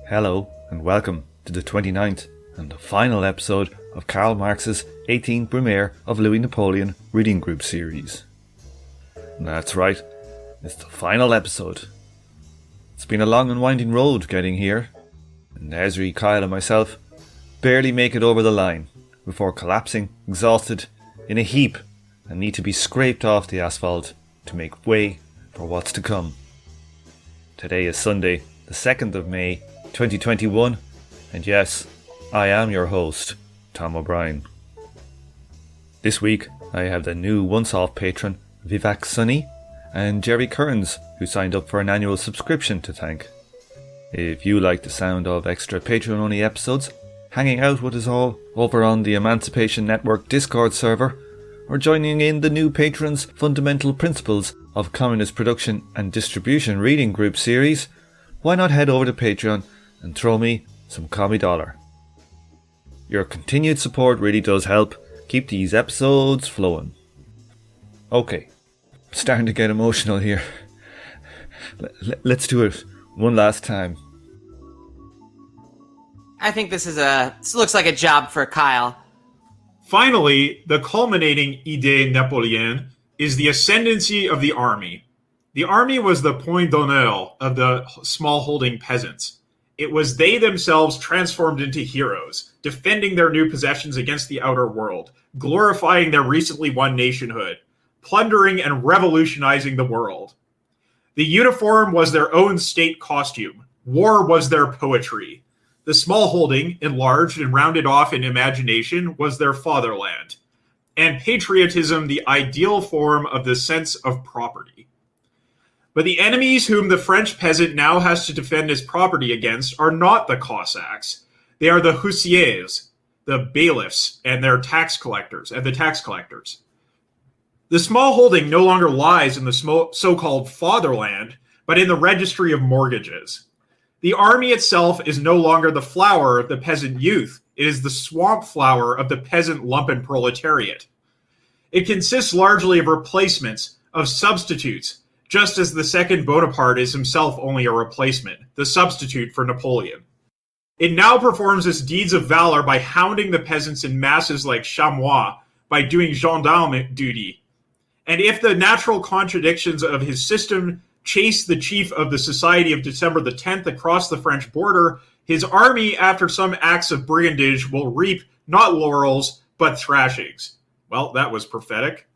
Hello and welcome to the 29th and the final episode of Karl Marx's 18th Brumaire of Louis Napoleon reading group series. And that's right, it's the final episode. It's been a long and winding road getting here, and Ezri, Kyle and myself barely make it over the line before collapsing, exhausted, in a heap and need to be scraped off the asphalt to make way for what's to come. Today is Sunday, the 2nd of May 2021, and yes, I am your host, Tom O'Brien. This week I have the new once-off patron Vivek Sunny and Jerry Kearns, who signed up for an annual subscription, to thank. If you like the sound of extra Patreon-only episodes, hanging out with us all over on the Emancipation Network Discord server, or joining in the new patrons' Fundamental Principles of Communist Production and Distribution reading group series, why not head over to Patreon and throw me some commie dollar. Your continued support really does help keep these episodes flowing. Okay, I'm starting to get emotional here. Let's do it one last time. I think this looks like a job for Kyle. Finally, the culminating idée Napoléon is the ascendancy of the army. The army was the point d'honneur of the smallholding peasants. It was they themselves transformed into heroes, defending their new possessions against the outer world, glorifying their recently won nationhood, plundering and revolutionizing the world. The uniform was their own state costume. War was their poetry. The smallholding, enlarged and rounded off in imagination, was their fatherland. And patriotism, the ideal form of the sense of property. But the enemies whom the French peasant now has to defend his property against are not the Cossacks. They are the hussiers, the bailiffs, and the tax collectors. The smallholding no longer lies in the so-called fatherland, but in the registry of mortgages. The army itself is no longer the flower of the peasant youth. It is the swamp flower of the peasant lumpen proletariat. It consists largely of replacements, of substitutes, just as the second Bonaparte is himself only a replacement, the substitute for Napoleon. It now performs its deeds of valor by hounding the peasants in masses like chamois, by doing gendarme duty. And if the natural contradictions of his system chase the chief of the Society of December the 10th across the French border, his army, after some acts of brigandage, will reap not laurels, but thrashings. Well, that was prophetic.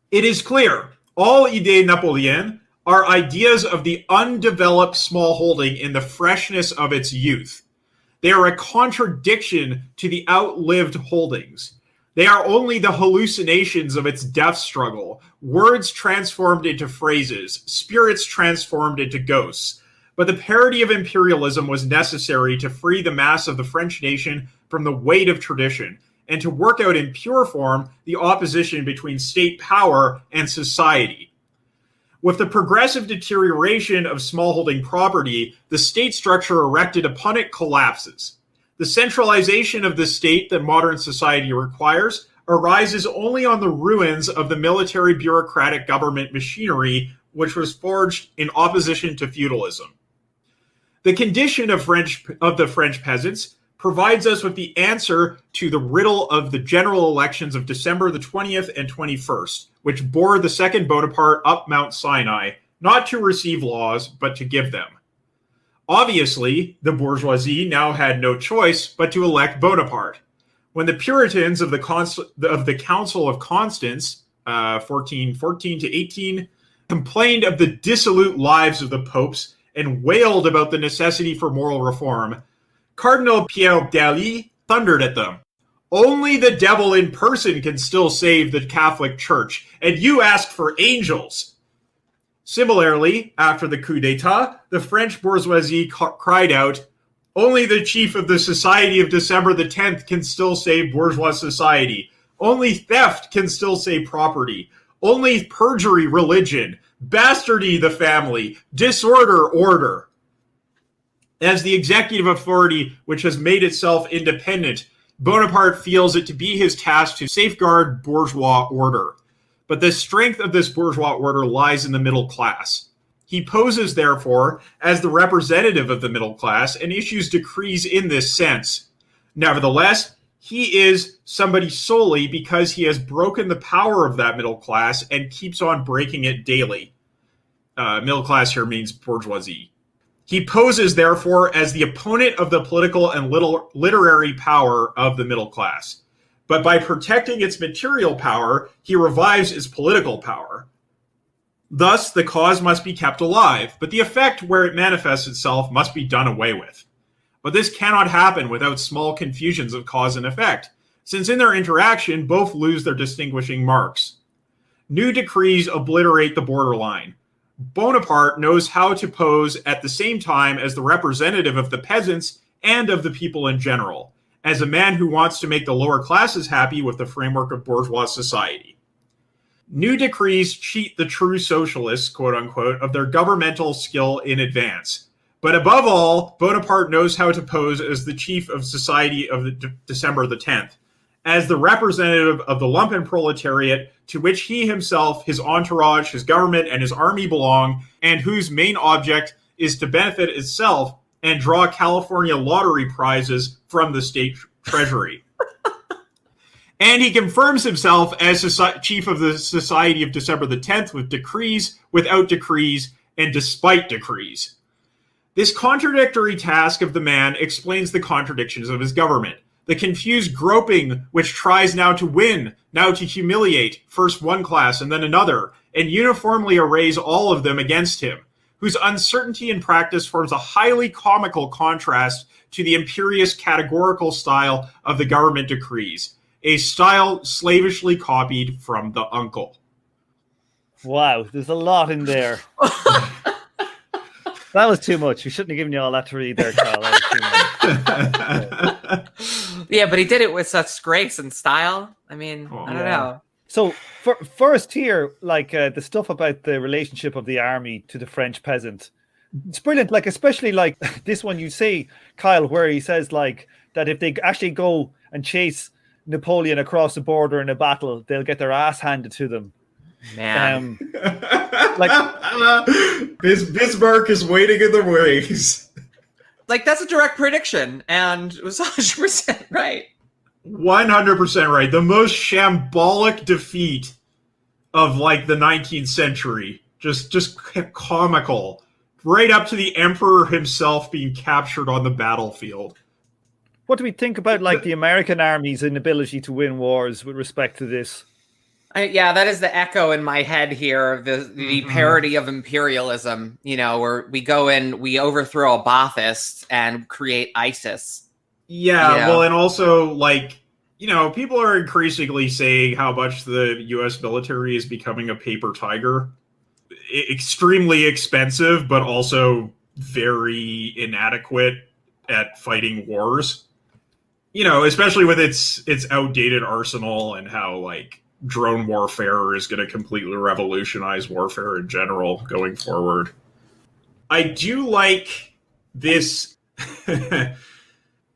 It is clear, all idées Napoléon are ideas of the undeveloped smallholding in the freshness of its youth. They are a contradiction to the outlived holdings. They are only the hallucinations of its death struggle, words transformed into phrases, spirits transformed into ghosts. But the parody of imperialism was necessary to free the mass of the French nation from the weight of tradition, and to work out in pure form the opposition between state power and society. With the progressive deterioration of smallholding property, the state structure erected upon it collapses. The centralization of the state that modern society requires arises only on the ruins of the military bureaucratic government machinery, which was forged in opposition to feudalism. The condition of the French peasants provides us with the answer to the riddle of the general elections of December the 20th and 21st, which bore the second Bonaparte up Mount Sinai, not to receive laws, but to give them. Obviously, the bourgeoisie now had no choice but to elect Bonaparte. When the Puritans of the Council of Constance, 1414 to 18, complained of the dissolute lives of the popes and wailed about the necessity for moral reform, Cardinal Pierre Daly thundered at them. Only the devil in person can still save the Catholic Church, and you ask for angels. Similarly, after the coup d'etat, the French bourgeoisie cried out, only the chief of the Society of December the 10th can still save bourgeois society. Only theft can still save property. Only perjury religion. Bastardy the family. Disorder order. As the executive authority which has made itself independent, Bonaparte feels it to be his task to safeguard bourgeois order. But the strength of this bourgeois order lies in the middle class. He poses, therefore, as the representative of the middle class and issues decrees in this sense. Nevertheless, he is somebody solely because he has broken the power of that middle class and keeps on breaking it daily. Middle class here means bourgeoisie. He poses, therefore, as the opponent of the political and literary power of the middle class. But by protecting its material power, he revives its political power. Thus, the cause must be kept alive, but the effect where it manifests itself must be done away with. But this cannot happen without small confusions of cause and effect, since in their interaction, both lose their distinguishing marks. New decrees obliterate the borderline. Bonaparte knows how to pose at the same time as the representative of the peasants and of the people in general, as a man who wants to make the lower classes happy with the framework of bourgeois society. New decrees cheat the true socialists, quote unquote, of their governmental skill in advance. But above all, Bonaparte knows how to pose as the chief of society of December the 10th, as the representative of the lumpen proletariat to which he himself, his entourage, his government, and his army belong, and whose main object is to benefit itself and draw California lottery prizes from the state treasury. And he confirms himself as chief of the Society of December the 10th with decrees, without decrees, and despite decrees. This contradictory task of the man explains the contradictions of his government. The confused groping which tries now to win, now to humiliate, first one class and then another, and uniformly arrays all of them against him, whose uncertainty in practice forms a highly comical contrast to the imperious categorical style of the government decrees, a style slavishly copied from the uncle. Wow, there's a lot in there. That was too much. We shouldn't have given you all that to read there, Carl. That was too much. Yeah, but he did it with such grace and style. I mean, I don't know. So first here, like the stuff about the relationship of the army to the French peasant, it's brilliant. Like especially like this one you see, Kyle, where he says like that if they actually go and chase Napoleon across the border in a battle, they'll get their ass handed to them. Man, Bismarck is waiting in the wings. Like that's a direct prediction, and it was 100% right. 100% right. The most shambolic defeat of like the 19th century. Just comical. Right up to the emperor himself being captured on the battlefield. What do we think about like the American army's inability to win wars with respect to this? Yeah, that is the echo in my head here of the parody of imperialism, you know, where we go in, we overthrow a Ba'athist and create ISIS. Yeah, well, and also, like, you know, people are increasingly saying how much the U.S. military is becoming a paper tiger. Extremely expensive, but also very inadequate at fighting wars. You know, especially with its outdated arsenal and how, like, drone warfare is going to completely revolutionize warfare in general going forward. I do like this,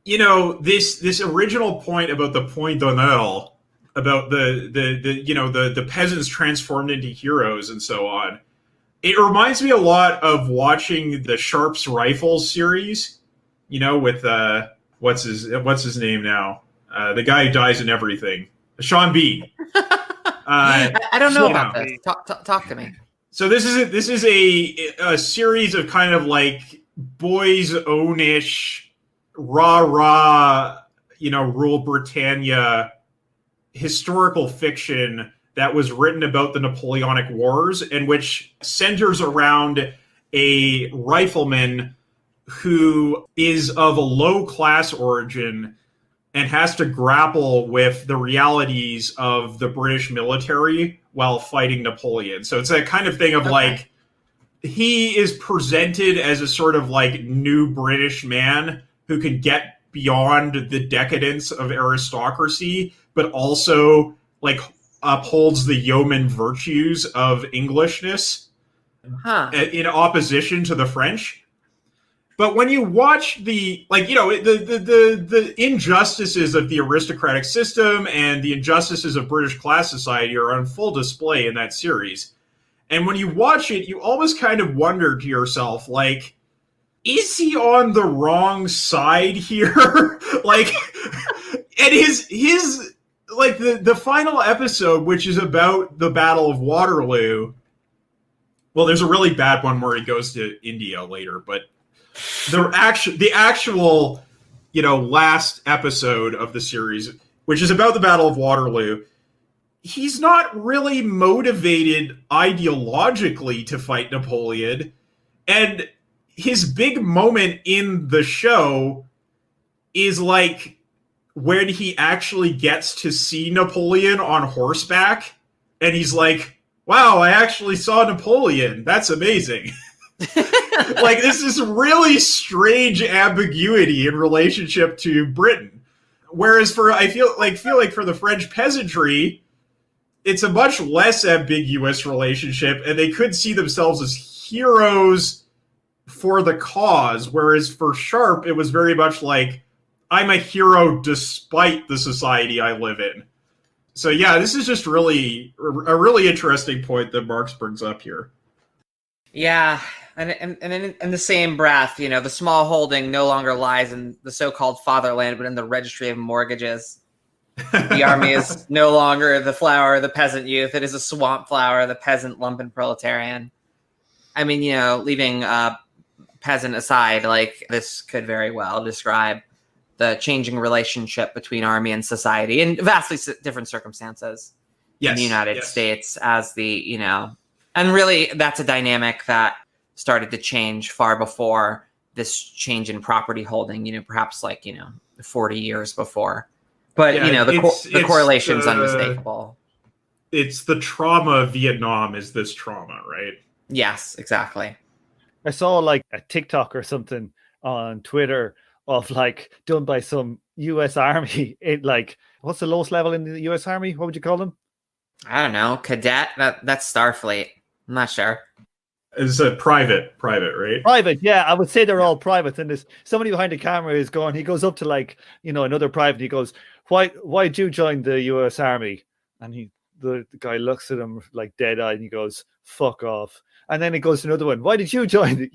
you know, this original point about the point d'honneur, about the peasants transformed into heroes and so on. It reminds me a lot of watching the Sharpe's Rifles series, you know, with what's his name now? The guy who dies in everything. Sean Bean. I don't know about this. Talk to me. So this is a series of kind of like boys own-ish, rah, you know, rule Britannia historical fiction that was written about the Napoleonic Wars, and which centers around a rifleman who is of a low class origin and has to grapple with the realities of the British military while fighting Napoleon. So it's that kind of thing of like, he is presented as a sort of like new British man who can get beyond the decadence of aristocracy, but also like upholds the yeoman virtues of Englishness in opposition to the French. But when you watch the, like, you know, the injustices of the aristocratic system and the injustices of British class society are on full display in that series. And when you watch it, you almost kind of wonder to yourself, like, is he on the wrong side here? Like, and his like the final episode, which is about the Battle of Waterloo. Well, there's a really bad one where he goes to India later, but the actual, last episode of the series, which is about the Battle of Waterloo, he's not really motivated ideologically to fight Napoleon. And his big moment in the show is like when he actually gets to see Napoleon on horseback, and he's like, wow, I actually saw Napoleon. That's amazing. Like, this is really strange ambiguity in relationship to Britain. Whereas I feel like for the French peasantry, it's a much less ambiguous relationship, and they could see themselves as heroes for the cause. Whereas for Sharp, it was very much like, I'm a hero despite the society I live in. So yeah, this is just a really interesting point that Marx brings up here. Yeah, and in the same breath, the small holding no longer lies in the so-called fatherland, but in the registry of mortgages. The army is no longer the flower of the peasant youth. It is a swamp flower, the peasant lumpen proletarian. I mean, leaving peasant aside, like, this could very well describe the changing relationship between army and society in vastly different circumstances in the United States as and really that's a dynamic that started to change far before this change in property holding, perhaps 40 years before. But, the correlation's unmistakable. It's the trauma of Vietnam is this trauma, right? Yes, exactly. I saw like a TikTok or something on Twitter of done by some US Army. What's the lowest level in the US Army? What would you call them? I don't know. Cadet? That's Starfleet. I'm not sure. It's a private, right? Private, yeah. I would say they're all private. And there's somebody behind the camera he goes up to another private. And he goes, why'd you join the US Army? And the guy looks at him like dead-eyed and he goes, fuck off. And then it goes to another one. Why did you join?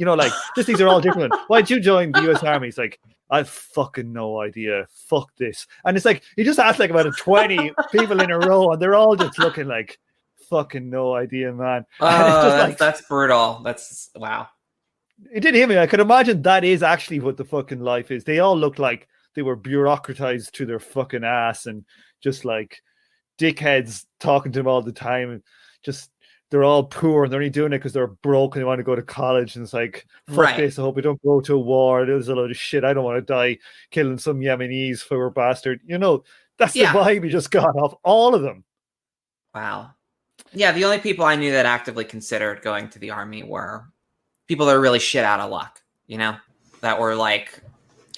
Just these are all different ones. Why did you join the US Army? It's like, I've fucking no idea. Fuck this. And it's like, he just asked about 20 people in a row and they're all just looking like, fucking no idea, man. Oh, that's brutal. That's, wow. It did hit me. I could imagine that is actually what the fucking life is. They all look like they were bureaucratized to their fucking ass and just like dickheads talking to them all the time. And just, they're all poor and they're only doing it because they're broke and they want to go to college. And it's like, fuck this. I hope we don't go to a war. There's a load of shit. I don't want to die killing some Yemenis poor bastard. That's the vibe you just got off all of them. Wow. Yeah, the only people I knew that actively considered going to the army were people that are really shit out of luck, that were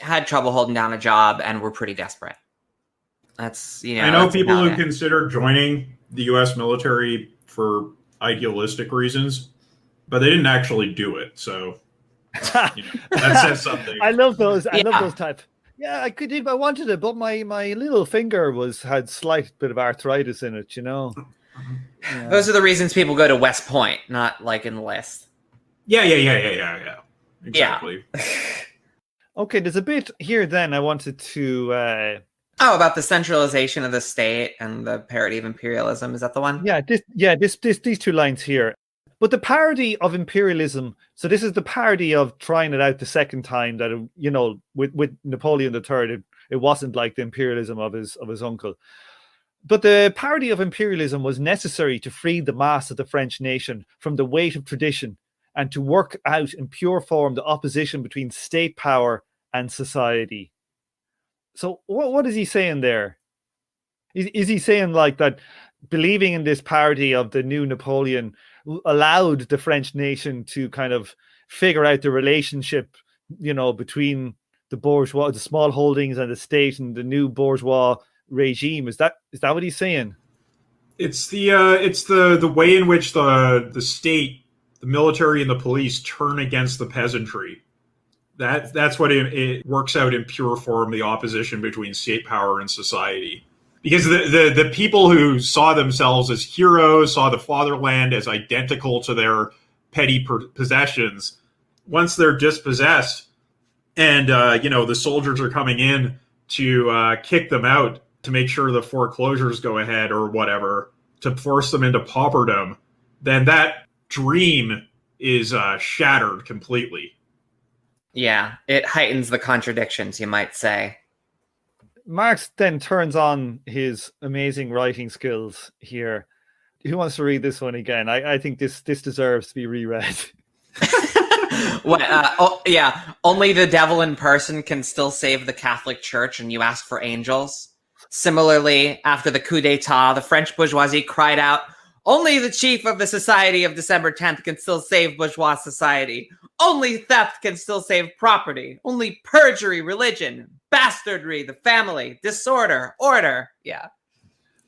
had trouble holding down a job and were pretty desperate. That's, I know people who considered joining the U.S. military for idealistic reasons, but they didn't actually do it. So, that says something. I love those. I love those type. Yeah, I could if I wanted it, but my little finger had slight bit of arthritis in it, Yeah. Those are the reasons people go to West Point, not enlist. Yeah. Exactly. Yeah. Okay, there's a bit here then I wanted to about the centralization of the state and the parody of imperialism. Is that the one? Yeah, these two lines here. But the parody of imperialism, so this is the parody of trying it out the second time that, with Napoleon III, it wasn't like the imperialism of his uncle. But the parody of imperialism was necessary to free the mass of the French nation from the weight of tradition and to work out in pure form the opposition between state power and society. So what is he saying there? Is he saying that believing in this parody of the new Napoleon allowed the French nation to kind of figure out the relationship, between the bourgeois, the small holdings and the state and the new bourgeois regime? Is that what he's saying? It's the way in which the state, the military, and the police turn against the peasantry. That's what it works out in pure form, the opposition between state power and society. Because the people who saw themselves as heroes, saw the fatherland as identical to their petty possessions, once they're dispossessed and, the soldiers are coming in to kick them out to make sure the foreclosures go ahead or whatever, to force them into pauperdom, then that dream is shattered completely. Yeah, it heightens the contradictions, you might say. Marx then turns on his amazing writing skills here. Who wants to read this one again? I think this deserves to be reread. Only the devil in person can still save the Catholic Church, and you ask for angels. Similarly, after the coup d'etat, the French bourgeoisie cried out, only the chief of the Society of December 10th can still save bourgeois society. Only theft can still save property. Only perjury, religion, bastardry, the family, disorder, order. Yeah.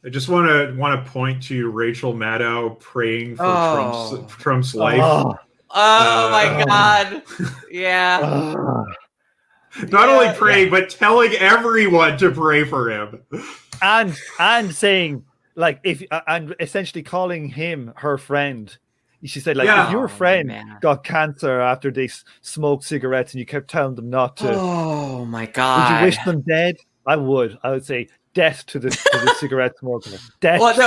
I just want to point to Rachel Maddow praying for Trump's life. Oh my God. Yeah. Not only praying, but telling everyone to pray for him. And saying, like, and essentially calling him her friend. She said, like, if your friend got cancer after they smoked cigarettes and you kept telling them not to. Oh my God. Would you wish them dead? I would. I would say death to the cigarette smoker. Death to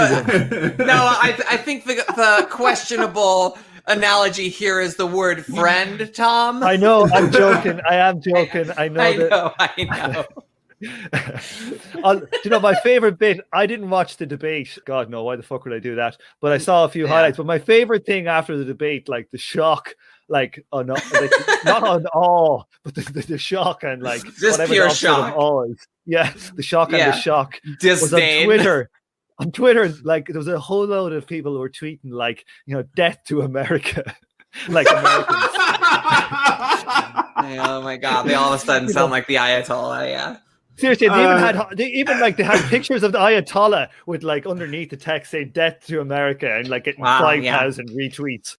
them. No, I think the questionable analogy here is the word friend, Tom. I know. I'm joking. I am joking. I know. I know. My favorite bit, I didn't watch the debate. God, no, why the fuck would I do that? But I saw a few highlights. But my favorite thing after the debate, like the shock, not on awe, but the shock and like just pure shock. Yeah, the shock and the shock. Disdain. Was on Twitter, like there was a whole load of people who were tweeting like, death to America. Like Americans. Oh my God, they all of a sudden sound like the Ayatollah, yeah. Seriously, they had pictures of the Ayatollah with like underneath the text saying "Death to America" and like getting 5,000 retweets.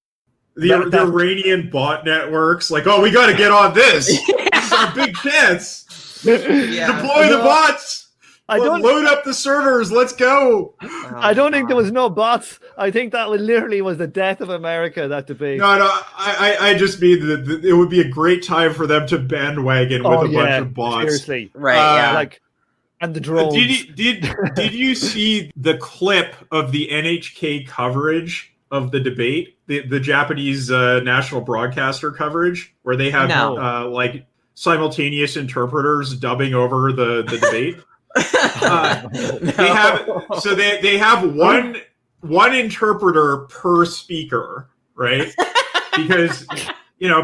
The Iranian bot networks, like, we got to get on this. This is our big chance. Deploy the bots. Load up the servers. Let's go. I don't think there was no bots. I think that literally was the death of America, that debate. No. I just mean that it would be a great time for them to bandwagon with a bunch of bots. Seriously. Right, and the drones. Did you see the clip of the NHK coverage of the debate? The Japanese national broadcaster coverage, where they have like simultaneous interpreters dubbing over the debate? They have one interpreter per speaker, right? Because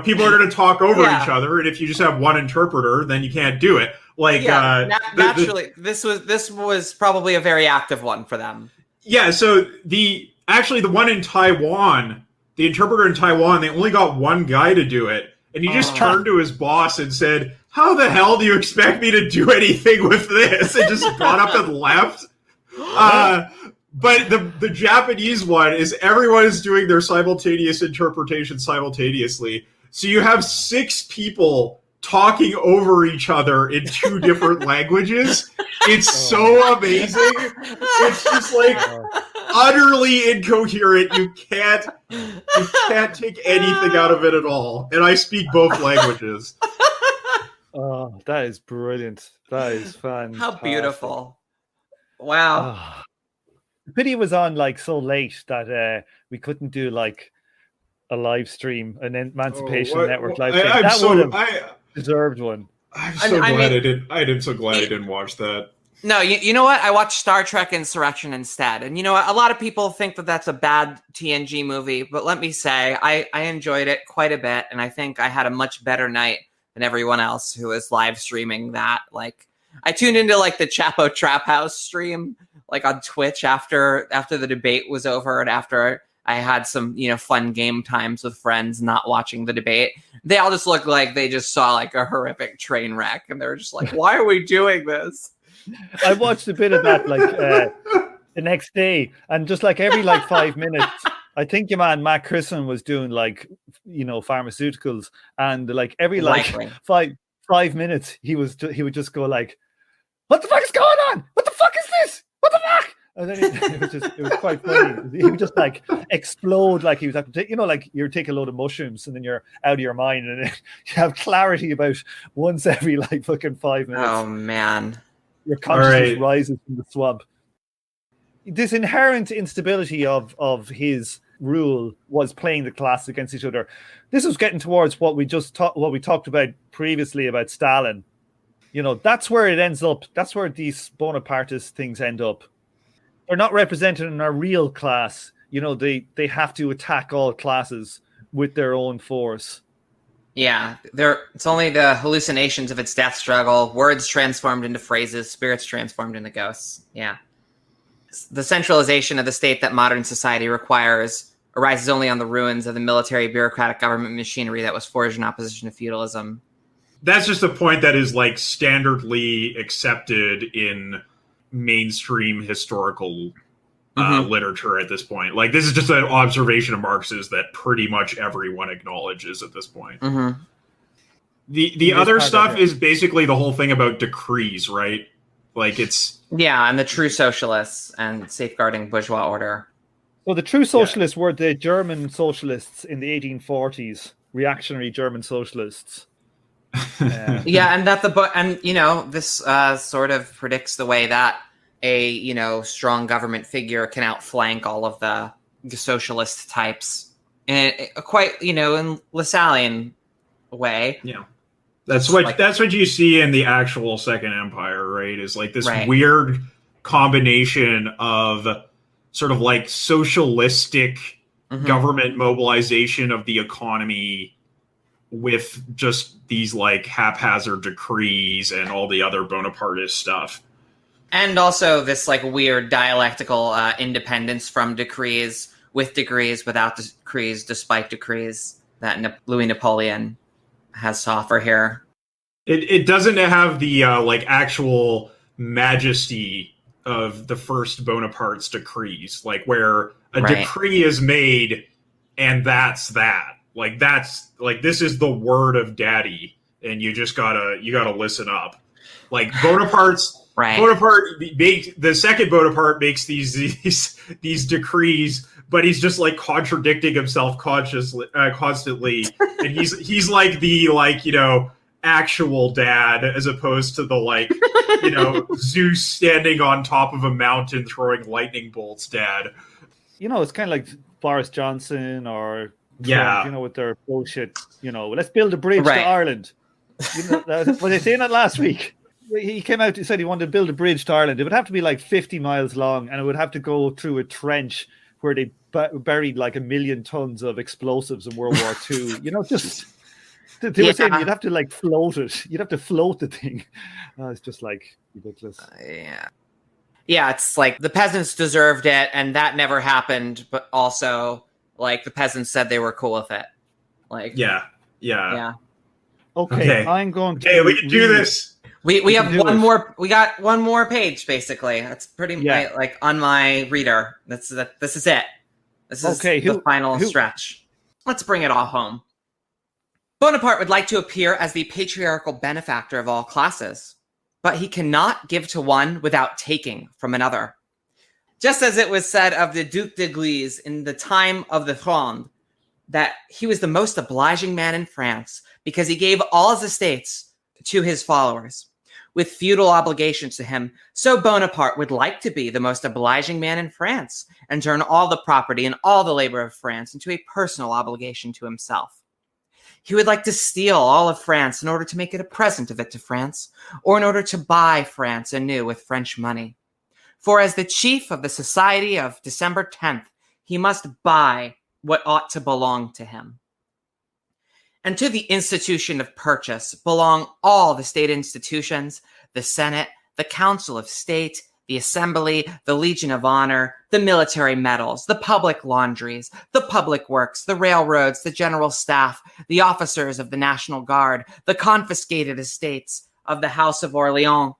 people are going to talk over each other, and if you just have one interpreter, then you can't do it. Like naturally, this was probably a very active one for them. Yeah. So the one in Taiwan, the interpreter in Taiwan, they only got one guy to do it, and he just turned to his boss and said, "How the hell do you expect me to do anything with this?" And just got up and left. But the Japanese one is everyone is doing their simultaneous interpretation simultaneously. So you have 6 people talking over each other in 2 different languages. It's so amazing. It's just like utterly incoherent. You can't take anything out of it at all. And I speak both languages. Oh, that is brilliant. That is fun. How beautiful. Wow. The pity was on like so late that we couldn't do like a live stream, an Emancipation Network live stream. That would have deserved one. I'm so glad I didn't watch that. No, you know what? I watched Star Trek Insurrection instead. And you know what? A lot of people think that that's a bad TNG movie, but let me say, I enjoyed it quite a bit, and I think I had a much better night than everyone else who was live streaming that. Like, I tuned into like the Chapo Trap House stream, like on Twitch after the debate was over and after I had some, fun game times with friends not watching the debate. They all just looked like they just saw like a horrific train wreck, and they were just like, why are we doing this? I watched a bit of that like the next day, and just like every like 5 minutes, I think your man Matt Chrisman was doing like pharmaceuticals, and like every like 5 minutes he would just go like, "What the fuck is going on? What the fuck is this? And then it was quite funny. He would just like explode, like he was have to take, like you take a load of mushrooms and then you're out of your mind, and then you have clarity about once every like fucking 5 minutes. Oh man, your consciousness rises from the swamp. This inherent instability of his rule was playing the classes against each other. This was getting towards what we talked about previously about Stalin. That's where it ends up. That's where these Bonapartist things end up. They're not represented in our real class. They have to attack all classes with their own force. Yeah, it's only the hallucinations of its death struggle, words transformed into phrases, spirits transformed into ghosts. Yeah. The centralization of the state that modern society requires arises only on the ruins of the military bureaucratic government machinery that was forged in opposition to feudalism. That's just a point that is like standardly accepted in mainstream historical literature at this point. Like, this is just an observation of Marx's that pretty much everyone acknowledges at this point. Mm-hmm. The other stuff is basically the whole thing about decrees, right? Like, it's... Yeah, and the true socialists and safeguarding bourgeois order. Well, the true socialists were the German socialists in the 1840s, reactionary German socialists. Yeah, and that this sort of predicts the way that a strong government figure can outflank all of the socialist types in quite in Lassallean way. Yeah, that's what you see in the actual Second Empire, right? Is like this weird combination of sort of like socialistic government mobilization of the economy with just these like haphazard decrees and all the other Bonapartist stuff. And also this like weird dialectical independence from decrees, with decrees, without decrees, despite decrees that Louis Napoleon has to offer here. It doesn't have the like actual majesty of the first Bonaparte's decrees, like where a decree is made and that's that. Like that's like this is the word of daddy, and you gotta listen up. Like Bonaparte, the second Bonaparte makes these decrees, but he's just like contradicting himself constantly, and he's like the actual dad as opposed to the Zeus standing on top of a mountain throwing lightning bolts dad. It's kind of like Boris Johnson or Trump, with their bullshit, let's build a bridge to Ireland. Was they saying that last week? He came out and said he wanted to build a bridge to Ireland. It would have to be like 50 miles long, and it would have to go through a trench where they buried like 1 million tons of explosives in World War II. They were saying you'd have to like float it. You'd have to float the thing. It's just like ridiculous. Yeah, it's like the peasants deserved it, and that never happened. But also, like the peasants said they were cool with it. Like yeah. Okay. I'm going to. Hey, we can do this. We have one more. We got one more page basically. That's pretty like on my reader. This is it. This is the final stretch. Let's bring it all home. Bonaparte would like to appear as the patriarchal benefactor of all classes, but he cannot give to one without taking from another. Just as it was said of the Duc de Guise in the time of the Fronde, that he was the most obliging man in France because he gave all his estates to his followers, with feudal obligations to him, so Bonaparte would like to be the most obliging man in France and turn all the property and all the labor of France into a personal obligation to himself. He would like to steal all of France in order to make it a present of it to France, or in order to buy France anew with French money. For as the chief of the Society of December 10th, he must buy what ought to belong to him. And to the institution of purchase belong all the state institutions, the Senate, the Council of State, the Assembly, the Legion of Honor, the military medals, the public laundries, the public works, the railroads, the general staff, the officers of the National Guard, the confiscated estates of the House of Orleans.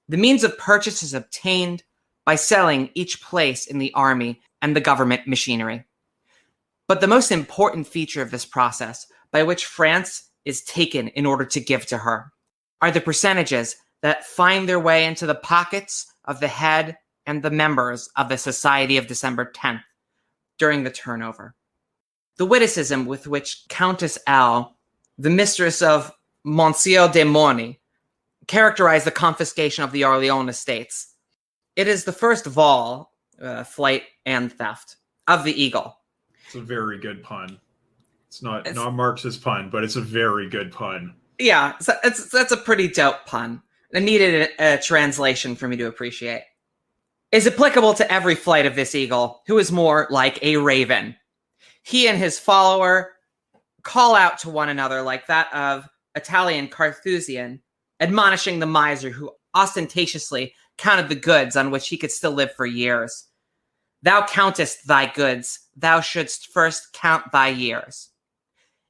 The means of purchase is obtained by selling each place in the army and the government machinery. But the most important feature of this process, by which France is taken in order to give to her, are the percentages that find their way into the pockets of the head and the members of the Society of December 10th during the turnover. The witticism with which Countess L, the mistress of Monsieur de Morny, characterized the confiscation of the Orléans estates. It is the first vol, flight and theft, of the Eagle. It's a very good pun. It's not Marx's pun, but it's a very good pun. Yeah, that's a pretty dope pun. It needed a translation for me to appreciate. Is applicable to every flight of this eagle, who is more like a raven. He and his follower call out to one another like that of Italian Carthusian, admonishing the miser who ostentatiously counted the goods on which he could still live for years. Thou countest thy goods, thou shouldst first count thy years.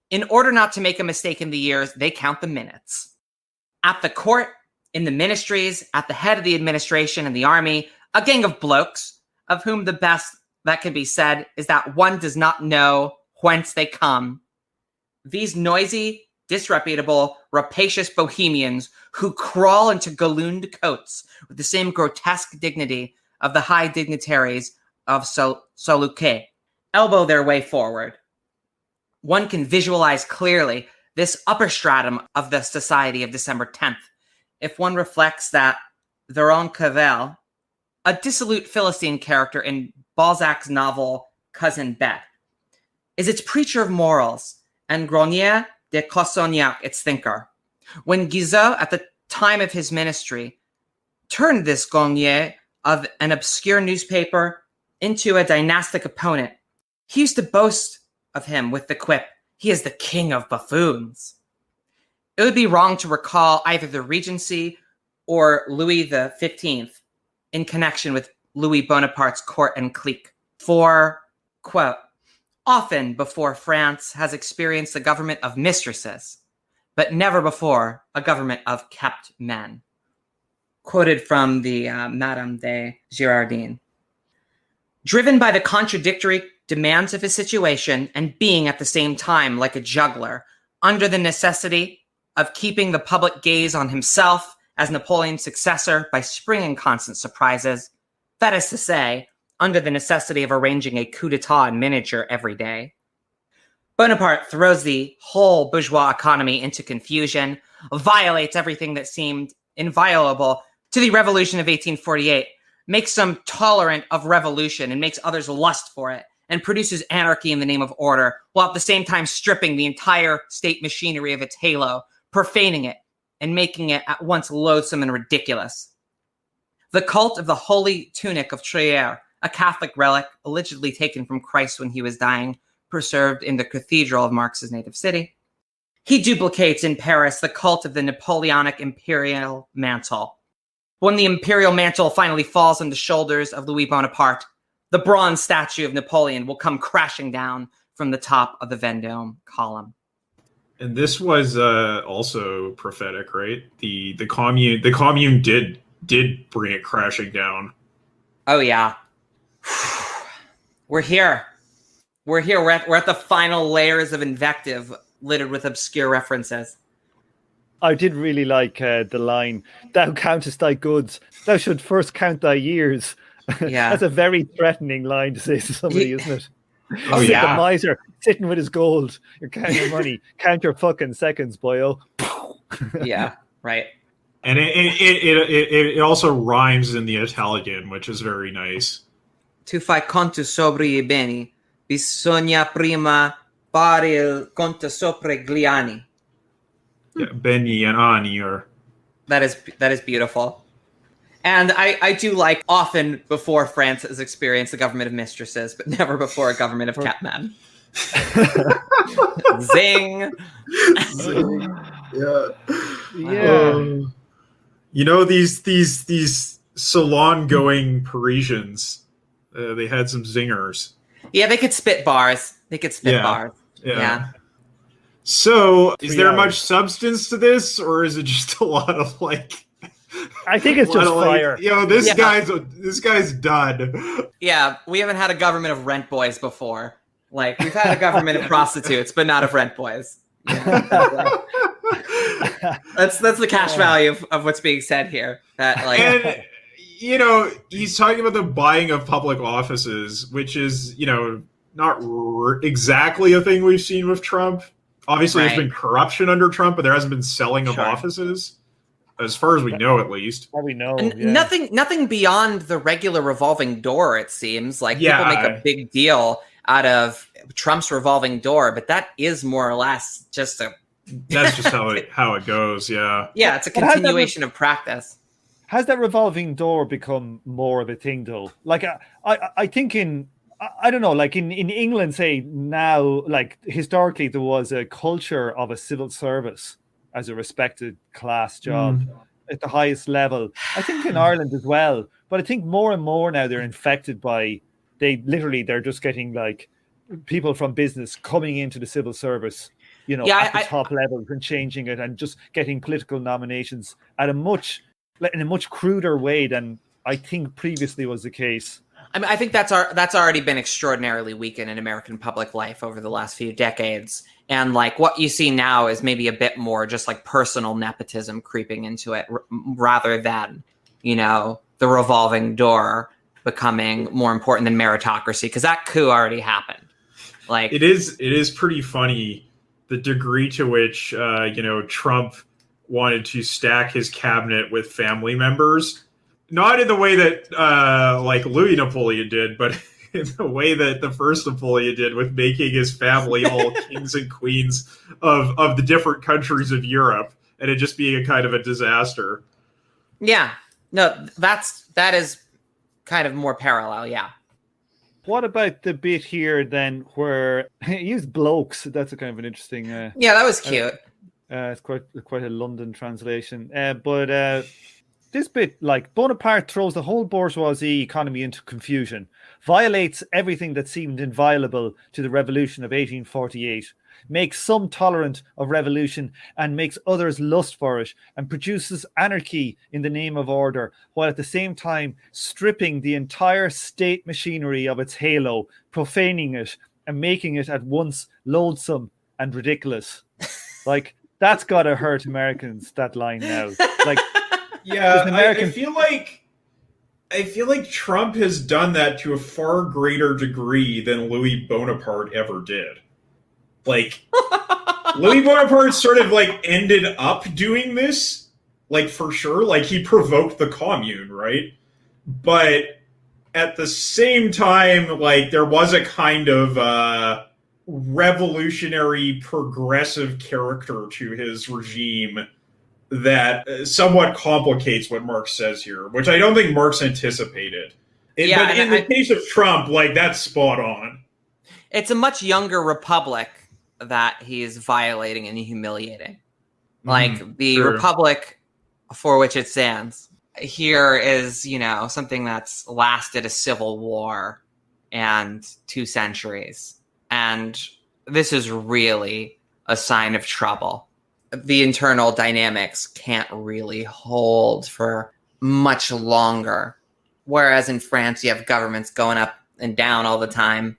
In order not to make a mistake in the years, they count the minutes. At the court, in the ministries, at the head of the administration and the army, a gang of blokes, of whom the best that can be said is that one does not know whence they come. These noisy, disreputable, rapacious bohemians who crawl into gallooned coats with the same grotesque dignity of the high dignitaries of Soluquet, elbow their way forward. One can visualize clearly this upper stratum of the Society of December 10th if one reflects that the Ronquerolles, a dissolute Philistine character in Balzac's novel Cousin Bet, is its preacher of morals, and Grenier de Cossognac its thinker. When Guizot, at the time of his ministry, turned this Grenier of an obscure newspaper into a dynastic opponent, he used to boast of him with the quip, "He is the king of buffoons." It would be wrong to recall either the Regency or Louis XV in connection with Louis Bonaparte's court and clique. For, quote, "Often before France has experienced a government of mistresses, but never before a government of kept men." Quoted from the Madame de Girardin. Driven by the contradictory demands of his situation and being at the same time like a juggler, under the necessity of keeping the public gaze on himself as Napoleon's successor by springing constant surprises, that is to say, under the necessity of arranging a coup d'etat in miniature every day, Bonaparte throws the whole bourgeois economy into confusion, violates everything that seemed inviolable to the revolution of 1848, makes them tolerant of revolution and makes others lust for it, and produces anarchy in the name of order, while at the same time stripping the entire state machinery of its halo, profaning it, and making it at once loathsome and ridiculous. The cult of the holy tunic of Trier, a Catholic relic allegedly taken from Christ when he was dying, preserved in the cathedral of Marx's native city. He duplicates in Paris the cult of the Napoleonic imperial mantle. When the imperial mantle finally falls on the shoulders of Louis Bonaparte, the bronze statue of Napoleon will come crashing down from the top of the Vendôme column. And this was also prophetic, right? The commune did bring it crashing down. Oh yeah, we're here. We're at the final layers of invective littered with obscure references. I did really like the line, "Thou countest thy goods, thou should first count thy years." Yeah. That's a very threatening line to say to somebody, isn't it? Oh, It's yeah. like the miser sitting with his gold. You're counting money. Count your fucking seconds, boyo. Yeah, right. And it also rhymes in the Italian, which is very nice. Tu fai conto sopra I beni, bisogna prima fare il conto sopra gli anni. Yeah, Beni and Ani are. That is beautiful. And I do like often before France has experienced a government of mistresses, but never before a government of kept men. Zing. Yeah. You know, these salon-going Parisians, they had some zingers. Yeah, they could spit bars. Bars. Yeah. So, is 3 there hours. much substance to this, or is it just a lot of like? I think it's just fire. This guy's done. Yeah, we haven't had a government of rent boys before. Like, we've had a government of prostitutes, but not of rent boys. Yeah. That's the cash value of what's being said here. That like, And he's talking about the buying of public offices, which is, not exactly a thing we've seen with Trump. Obviously, There's been corruption under Trump, but there hasn't been selling of offices, as far as we know, at least. Well, we know. Nothing beyond the regular revolving door, it seems. Like, people make a big deal out of Trump's revolving door, but that is more or less just a... That's just how it goes, yeah. Yeah, it's a continuation of practice. Has that revolving door become more of a thing, though? Like, I think I don't know, like in England, say now, like historically, there was a culture of a civil service as a respected class job at the highest level. I think in Ireland as well, but I think more and more now they're infected by, they're just getting like people from business coming into the civil service, at the top levels and changing it and just getting political nominations in a much cruder way than I think previously was the case. I mean, I think that's already been extraordinarily weakened in American public life over the last few decades. And like what you see now is maybe a bit more just like personal nepotism creeping into it rather than, the revolving door becoming more important than meritocracy, because that coup already happened. Like it is pretty funny the degree to which, Trump wanted to stack his cabinet with family members. Not in the way that like Louis Napoleon did, but in the way that the first Napoleon did with making his family all kings and queens of the different countries of Europe, and it just being a kind of a disaster. Yeah. No, that is kind of more parallel, yeah. What about the bit here then where he used blokes? That's a kind of an interesting... yeah, that was cute. It's quite a London translation. But this bit, like, Bonaparte throws the whole bourgeoisie economy into confusion, violates everything that seemed inviolable to the revolution of 1848, makes some tolerant of revolution and makes others lust for it, and produces anarchy in the name of order, while at the same time stripping the entire state machinery of its halo, profaning it, and making it at once loathsome and ridiculous. Like, that's gotta hurt Americans, that line now. Like, yeah, I feel like Trump has done that to a far greater degree than Louis Bonaparte ever did. Like, Louis Bonaparte sort of like ended up doing this, like for sure. Like he provoked the commune, right? But at the same time, like there was a kind of revolutionary, progressive character to his regime that somewhat complicates what Marx says here, which I don't think Marx anticipated. But in the case of Trump, like that's spot on. It's a much younger republic that he is violating and humiliating. Like the republic for which it stands here is, something that's lasted a civil war and 2 centuries. And this is really a sign of trouble. The internal dynamics can't really hold for much longer. Whereas in France, you have governments going up and down all the time.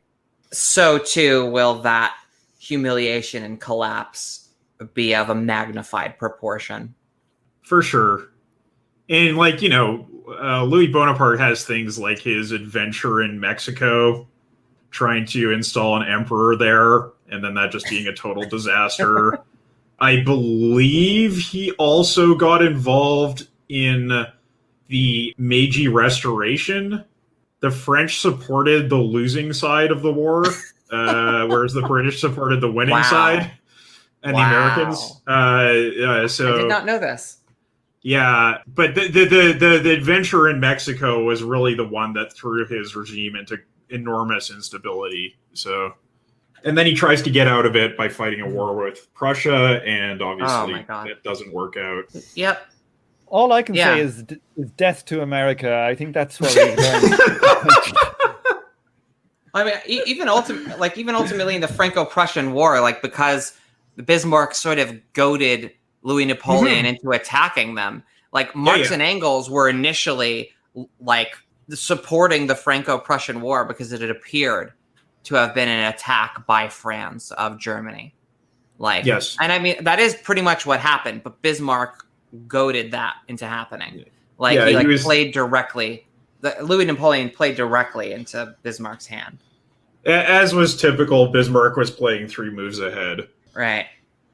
So too will that humiliation and collapse be of a magnified proportion. For sure. And Louis Bonaparte has things like his adventure in Mexico, trying to install an emperor there, and then that just being a total disaster. I believe he also got involved in the Meiji Restoration. The French supported the losing side of the war, whereas the British supported the winning side, and the Americans. So I did not know this. Yeah, but the adventure in Mexico was really the one that threw his regime into enormous instability. So, and then he tries to get out of it by fighting a war with Prussia, and obviously it doesn't work out. Yep. All I can say is death to America. I think that's what we've done. I mean, even ultimately in the Franco-Prussian War, because Bismarck sort of goaded Louis Napoleon into attacking them. Like Marx and Engels were initially supporting the Franco-Prussian War because it had appeared to have been an attack by France of Germany. Yes. And I mean, that is pretty much what happened, but Bismarck goaded that into happening. Like Yeah, he he was- played directly. Louis Napoleon played directly into Bismarck's hand. As was typical, Bismarck was playing 3 moves ahead. Right.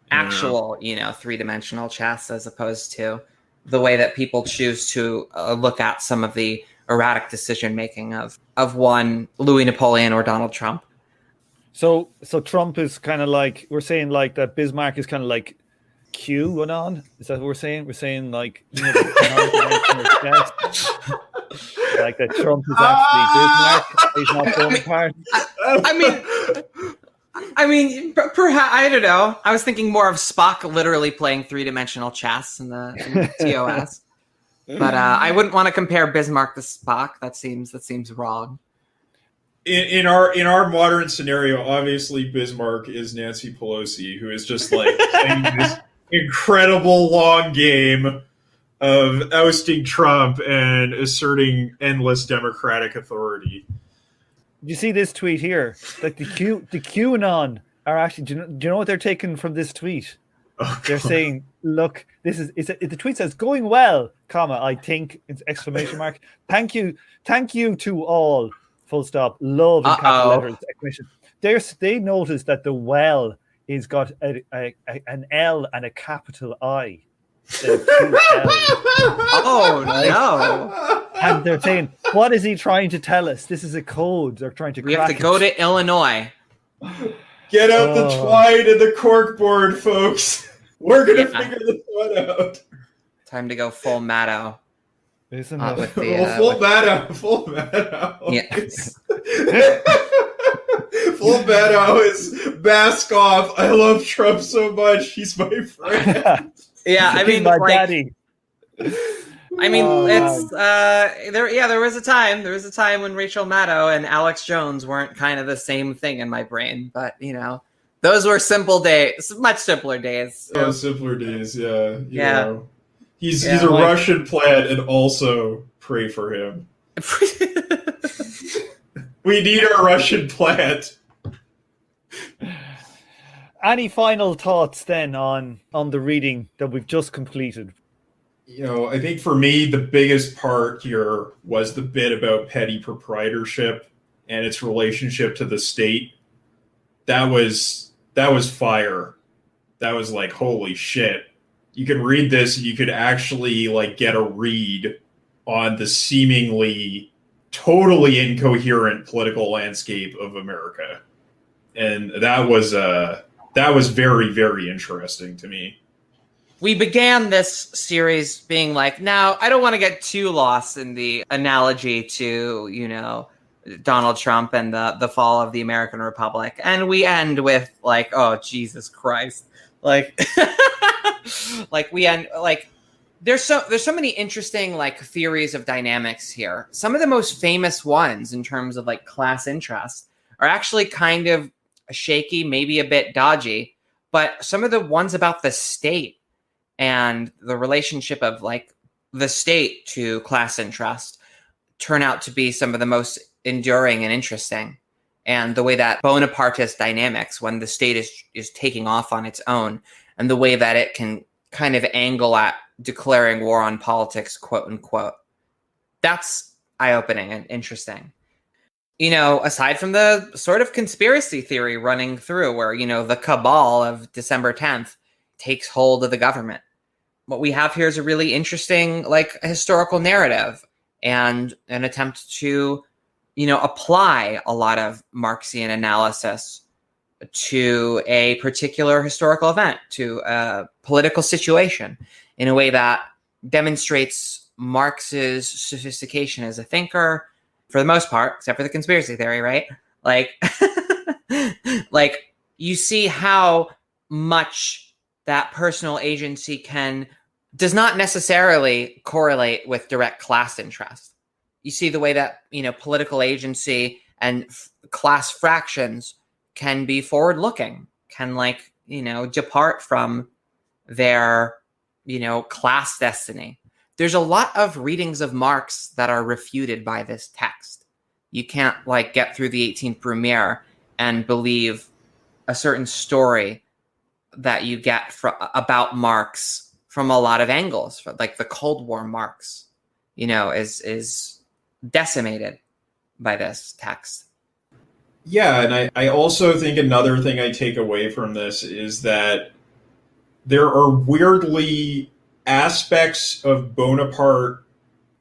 Actual, three-dimensional chess, as opposed to the way that people choose to look at some of the erratic decision-making of one Louis Napoleon or Donald Trump. So Trump is kind of like, we're saying like that Bismarck is kind of like QAnon. Is that what we're saying? We're saying like, the non-dimensional chess. Like that Trump is actually Bismarck. He's not Bonaparte. I mean, perhaps, I don't know. I was thinking more of Spock literally playing 3-dimensional chess in the TOS. But I wouldn't want to compare Bismarck to Spock. That seems wrong. In our modern scenario, obviously Bismarck is Nancy Pelosi, who is just like playing this incredible long game of ousting Trump and asserting endless democratic authority. You see this tweet here? Like the QAnon are actually. Do you know what they're taking from this tweet? Oh, they're saying, "Look, the tweet says going well, comma I think exclamation mark. Thank you to all. Full stop. Love in capital letters exclamation. They noticed that the well is got an L and a capital I. Oh no! And they're saying, what is he trying to tell us? This is a code. They're trying to. We have to go to Illinois. Get out the twine and the corkboard, folks. We're gonna figure this one out. Time to go full Maddow. Isn't it? Full Maddow. Yes. Full Maddow is mask off. I love Trump so much. He's my friend. Yeah, I mean, my daddy. I mean, it's there. Yeah, there was a time. There was a time when Rachel Maddow and Alex Jones weren't kind of the same thing in my brain. But those were simple days, much simpler days. Yeah, simpler days. Yeah. You know. He's a like, Russian plant, and also pray for him. We need our Russian plant. Any final thoughts then on the reading that we've just completed? I think for me, the biggest part here was the bit about petty proprietorship and its relationship to the state. That was fire. That was like, holy shit. You can read this and you could actually like get a read on the seemingly totally incoherent political landscape of America. And that was very, very interesting to me. We began this series being like, now I don't want to get too lost in the analogy to, Donald Trump and the fall of the American Republic. And we end with like, oh, Jesus Christ. Like, like we end like there's so many interesting like theories of dynamics here. Some of the most famous ones in terms of like class interest are actually kind of shaky, maybe a bit dodgy, but some of the ones about the state and the relationship of like the state to class interest turn out to be some of the most enduring and interesting. And the way that Bonapartist dynamics, when the state is taking off on its own, and the way that it can kind of angle at declaring war on politics, quote unquote, that's eye-opening and interesting. Aside from the sort of conspiracy theory running through where, the cabal of December 10th takes hold of the government, what we have here is a really interesting, like, historical narrative and an attempt to, apply a lot of Marxian analysis to a particular historical event, to a political situation, in a way that demonstrates Marx's sophistication as a thinker, for the most part, except for the conspiracy theory, right? Like, like you see how much that personal agency does not necessarily correlate with direct class interest. You see the way that, political agency and class fractions can be forward-looking, can depart from their, class destiny. There's a lot of readings of Marx that are refuted by this text. You can't get through the 18th Brumaire and believe a certain story that you get about Marx from a lot of angles, like the Cold War Marx. is decimated by this text. Yeah, and I also think another thing I take away from this is that there are weirdly aspects of Bonaparte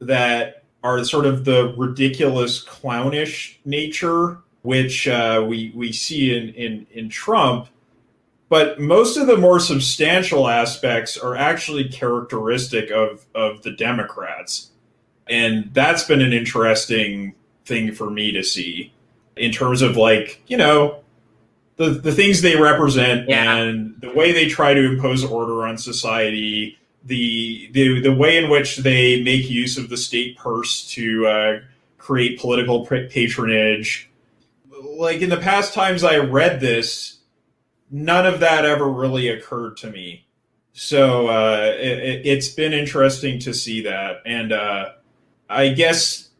that are sort of the ridiculous, clownish nature, which we see in Trump. But most of the more substantial aspects are actually characteristic of the Democrats. And that's been an interesting thing for me to see in terms of the things they represent and the way they try to impose order on society, the way in which they make use of the state purse to create political patronage. Like in the past times I read this, none of that ever really occurred to me. So it's been interesting to see that. And I guess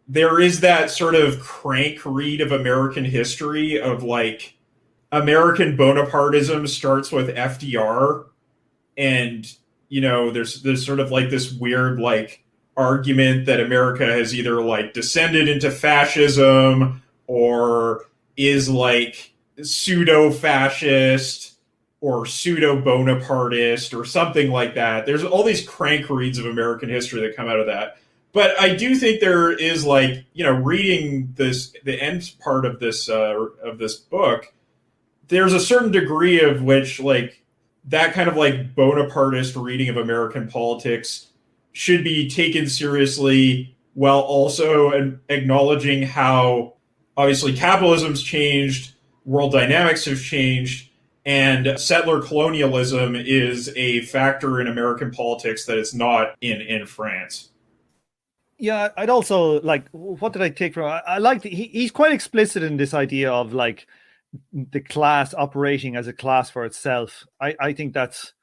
there is that sort of crank read of American history of American Bonapartism starts with FDR, and there's sort of this weird argument that America has either descended into fascism or is pseudo-fascist or pseudo-Bonapartist or something like that. There's all these crank reads of American history that come out of that. But I do think there is reading the end part of this book, there's a certain degree of which that kind of Bonapartist reading of American politics should be taken seriously, while also acknowledging how obviously capitalism's changed, world dynamics have changed, and settler colonialism is a factor in American politics that it's not in France. Yeah, I'd also what did I take from? I like he's quite explicit in this idea of the class operating as a class for itself. I think that's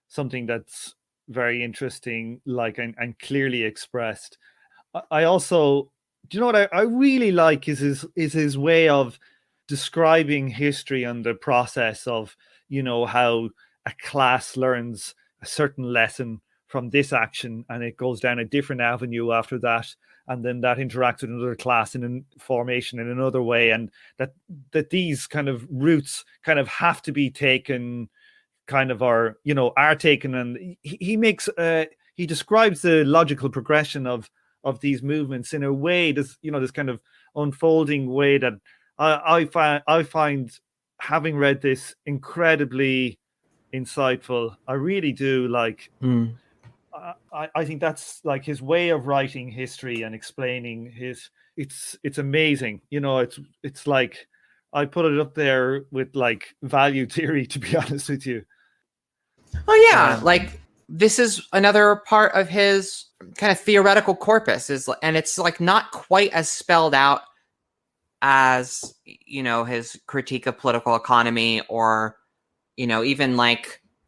something that's very interesting, and clearly expressed. I also, do you know what I really like is his way of describing history and the process of how a class learns a certain lesson from this action and it goes down a different avenue after that, and then that interacts with another class in a formation in another way, and that these kind of routes kind of have to be taken, are taken, and he describes the logical progression of these movements in a way, this kind of unfolding way that I find, having read this, incredibly insightful. I really do I think that's his way of writing history and explaining it's amazing. It's I put it up there with value theory, to be honest with you. Oh yeah, this is another part of his kind of theoretical corpus and it's not quite as spelled out as his critique of political economy, or even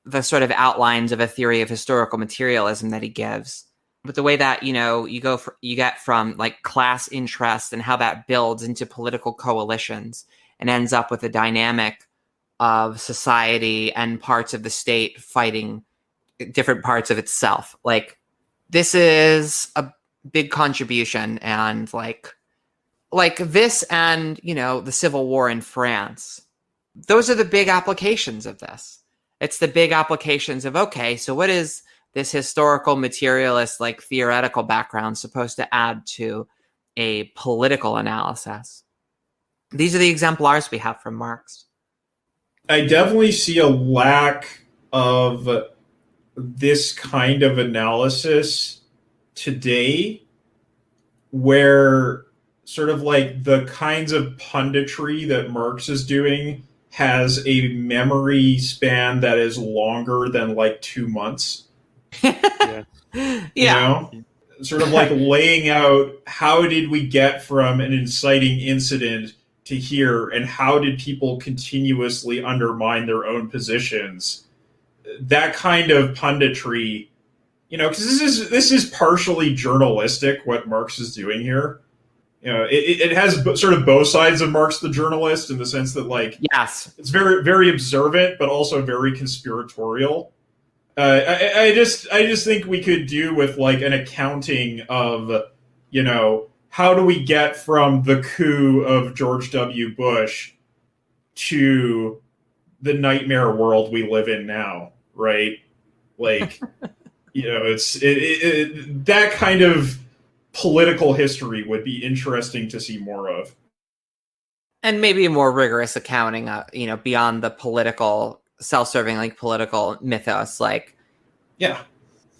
the sort of outlines of a theory of historical materialism that he gives. But the way that you get from class interest and how that builds into political coalitions and ends up with a dynamic of society and parts of the state fighting different parts of itself. This is a big contribution, and this and the Civil War in France, those are the big applications of this. It's the big applications of, okay, so what is this historical materialist theoretical background supposed to add to a political analysis? These are the exemplars we have from Marx. I definitely see a lack of this kind of analysis today, where sort of the kinds of punditry that Marx is doing has a memory span that is longer than 2 months. Yeah. Sort of laying out, how did we get from an inciting incident to here, and how did people continuously undermine their own positions? That kind of punditry, because this is partially journalistic, what Marx is doing here. It has sort of both sides of Marx the journalist, in the sense that yes, it's very, very observant, but also very conspiratorial. I just think we could do with like an accounting of, how do we get from the coup of George W. Bush to the nightmare world we live in now, right? Like, it's that kind of political history would be interesting to see more of. And maybe a more rigorous accounting, beyond the political, self-serving, like political mythos. Like, yeah,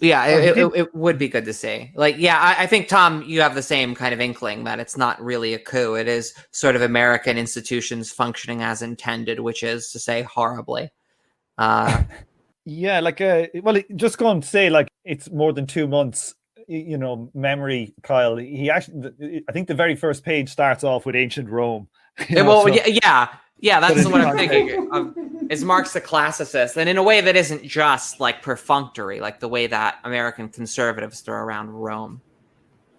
it would be good to see. Like, I think, Tom, you have the same kind of inkling that it's not really a coup. It is sort of American institutions functioning as intended, which is to say horribly. Yeah, just going to say, like, it's more than 2 months, memory, Kyle. He actually, I think the very first page starts off with ancient Rome. That's what I'm thinking of. Is Marx the classicist? And in a way that isn't just like perfunctory, like the way that American conservatives throw around Rome.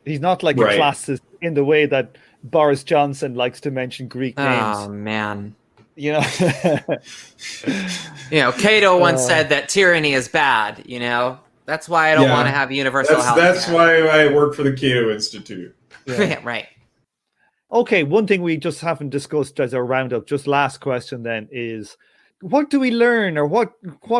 He's not like a classicist in the way that Boris Johnson likes to mention Greek names. Oh, man. Cato once said that tyranny is bad, That's why I don't want to have universal health. That's why I work for the Cato Institute. Yeah. Right. Okay, one thing we just haven't discussed as a roundup, just last question then, is what do we learn, or what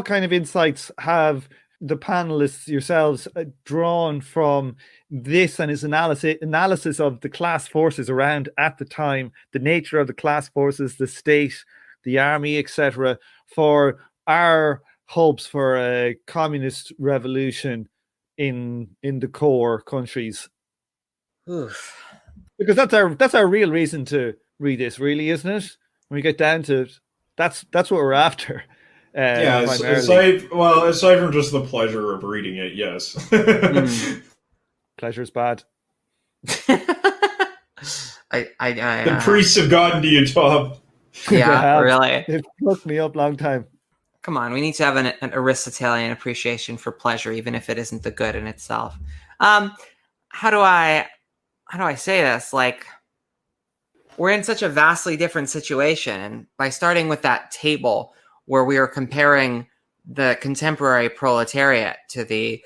kind of insights have the panelists yourselves drawn from this and his analysis of the class forces around at the time, the nature of the class forces, the state, the army, etc., for our hopes for a communist revolution in the core countries? Oof. Because that's our real reason to read this, really, isn't it? When we get down to it, that's what we're after. Aside from just the pleasure of reading it, yes. Pleasure's bad. The priests have gotten to you, Tom. Yeah, really. It took me up a long time. Come on, we need to have an Aristotelian appreciation for pleasure, even if it isn't the good in itself. How do I say this? Like, we're in such a vastly different situation. And by starting with that table where we are comparing the contemporary proletariat to the,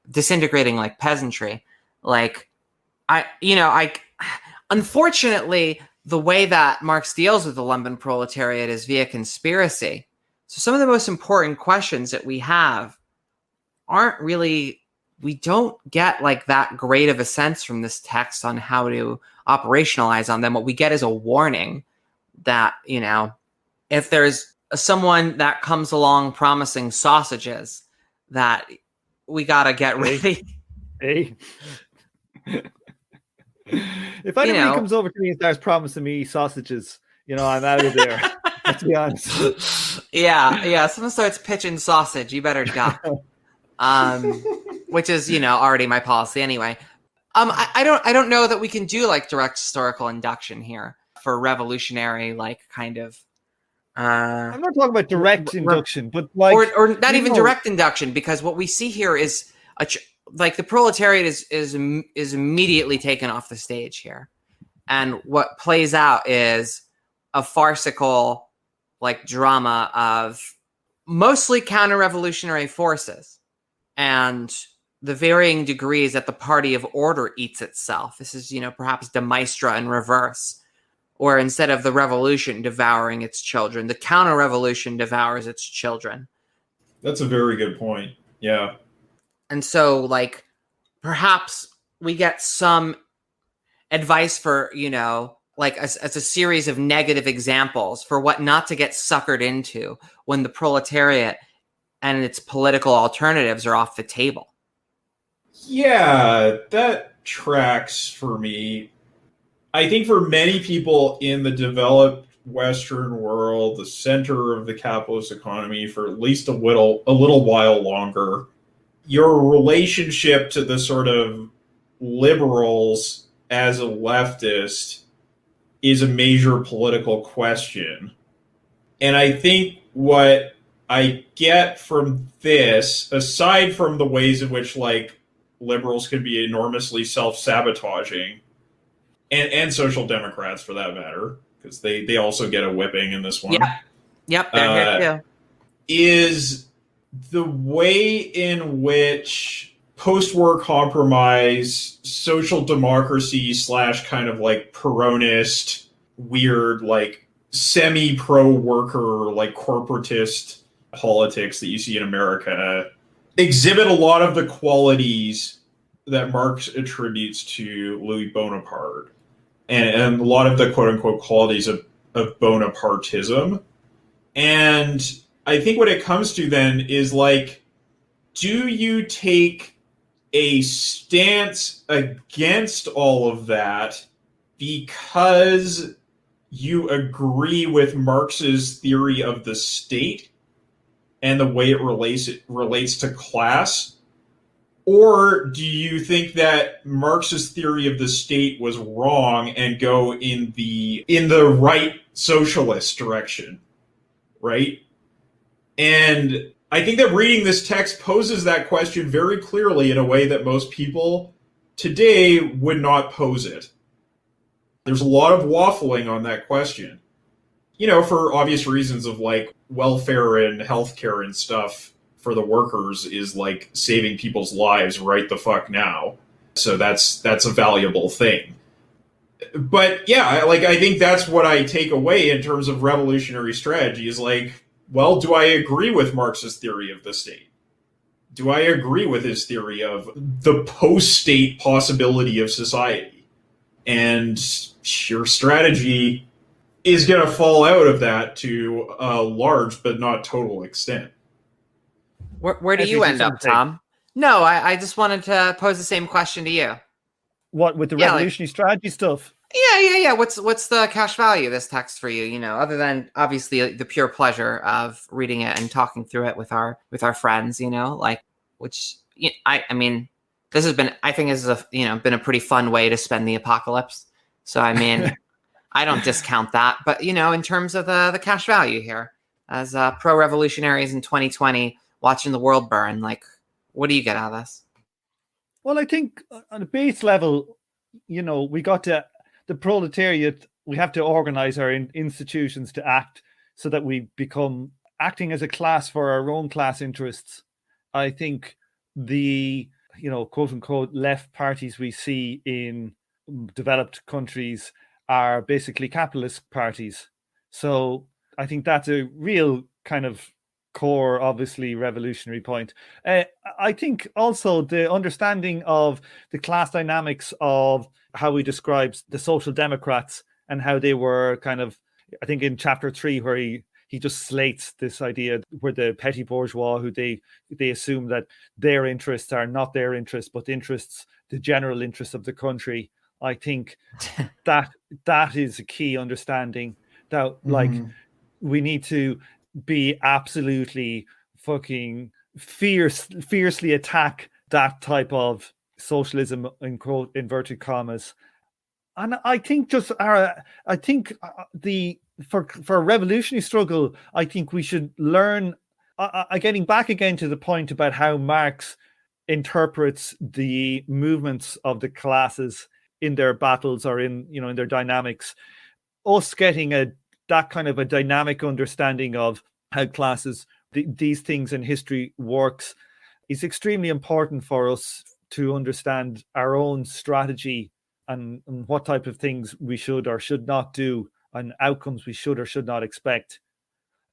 disintegrating like peasantry, like unfortunately, the way that Marx deals with the London proletariat is via conspiracy. So some of the most important questions that we have we don't get like that great of a sense from this text on how to operationalize on them. What we get is a warning that, if there's someone that comes along promising sausages, that we got to get ready. Hey. If anybody comes over to me and starts promising me sausages, I'm out of there. Let's be honest. Yeah. Someone starts pitching sausage, you better duck. Which is, already my policy anyway. I don't know that we can do like direct historical induction here for revolutionary, like kind of. I'm not talking about direct induction, but like, or not even direct induction, because what we see here is like the proletariat is immediately taken off the stage here, and what plays out is a farcical like drama of mostly counter-revolutionary forces and the varying degrees that the party of order eats itself. This is, perhaps de Maistre in reverse, or instead of the revolution devouring its children, the counter-revolution devours its children. That's a very good point. Yeah. And so, like, perhaps we get some advice for, like as a series of negative examples for what not to get suckered into when the proletariat and its political alternatives are off the table. Yeah, that tracks for me. I think for many people in the developed Western world, the center of the capitalist economy, for at least a little while longer, your relationship to the sort of liberals as a leftist is a major political question. And I think what I get from this, aside from the ways in which like liberals can be enormously self-sabotaging, and social democrats for that matter, because they also get a whipping in this one. Yep, they're here too. Is the way in which post-war compromise, social democracy / kind of like Peronist, weird, like semi-pro worker, like corporatist politics that you see in America exhibit a lot of the qualities that Marx attributes to Louis Bonaparte, and a lot of the quote-unquote qualities of Bonapartism. And I think what it comes to then is like, do you take a stance against all of that because you agree with Marx's theory of the state and the way it relates to class? Or do you think that Marx's theory of the state was wrong and go in the right socialist direction, right? And I think that reading this text poses that question very clearly in a way that most people today would not pose it. There's a lot of waffling on that question, you know, for obvious reasons of like welfare and healthcare and stuff for the workers is like saving people's lives right the fuck now. So that's a valuable thing. But yeah, like I think that's what I take away in terms of revolutionary strategy is like, well, do I agree with Marx's theory of the state? Do I agree with his theory of the post-state possibility of society? And your strategy is going to fall out of that to a large but not total extent. Where do you end up, Tom? No, I just wanted to pose the same question to you. What, with the revolutionary strategy stuff? Yeah. What's the cash value of this text for you? You know, other than obviously the pure pleasure of reading it and talking through it with our friends. You know, like which I mean, this has been been a pretty fun way to spend the apocalypse. So I mean, I don't discount that, but you know, in terms of the cash value here, as pro-revolutionaries in 2020 watching the world burn, like, what do you get out of this? Well, I think on a base level, you know, we got to the proletariat. We have to organize our institutions to act so that we become acting as a class for our own class interests. I think the, you know, quote unquote left parties we see in developed countries are basically capitalist parties. So I think that's a real kind of core, obviously, revolutionary point. I think also the understanding of the class dynamics of how he describes the social democrats and how they were kind of, I think in chapter 3 where he just slates this idea where the petty bourgeois, who they assume that their interests are not their interests, but the general interests of the country. I think that is a key understanding that like we need to be absolutely fucking fiercely attack that type of socialism in quote inverted commas. And I think for a revolutionary struggle, I think we should learn, getting back again to the point about how Marx interprets the movements of the classes in their battles or in their dynamics, us getting that kind of a dynamic understanding of how classes, these things in history works, is extremely important for us to understand our own strategy and what type of things we should or should not do and outcomes we should or should not expect.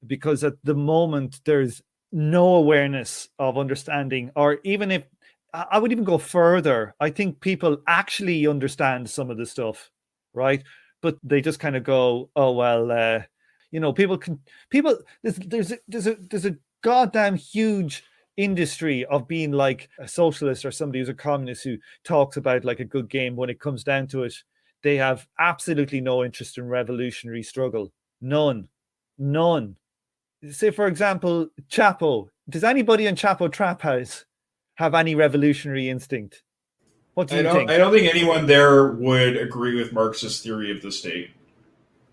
Because at the moment, there's no awareness of understanding, or even if, I would even go further, I think people actually understand some of the stuff, right? But they just kind of go, oh, well, there's a goddamn huge industry of being like a socialist or somebody who's a communist who talks about like a good game. When it comes down to it, they have absolutely no interest in revolutionary struggle. None. Say, for example, Chapo. Does anybody in Chapo Trap House have any revolutionary instinct? What do you think? I don't think anyone there would agree with Marx's theory of the state.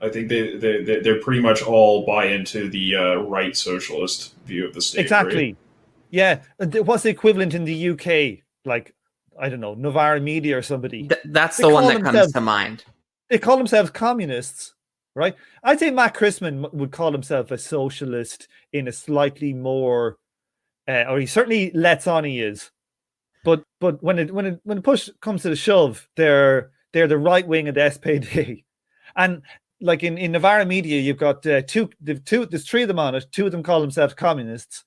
I think they're pretty much all buy into the right socialist view of the state. Exactly. Right? Yeah. What's the equivalent in the UK? Like, I don't know, Novara Media or somebody. That's the one that comes to mind. They call themselves communists, right? I'd say Matt Christman would call himself a socialist in a slightly more or he certainly lets on he is. But when the push comes to the shove, they're the right wing of the SPD, and like in Navarra media, you've got there's 3 of them on it. 2 of them call themselves communists,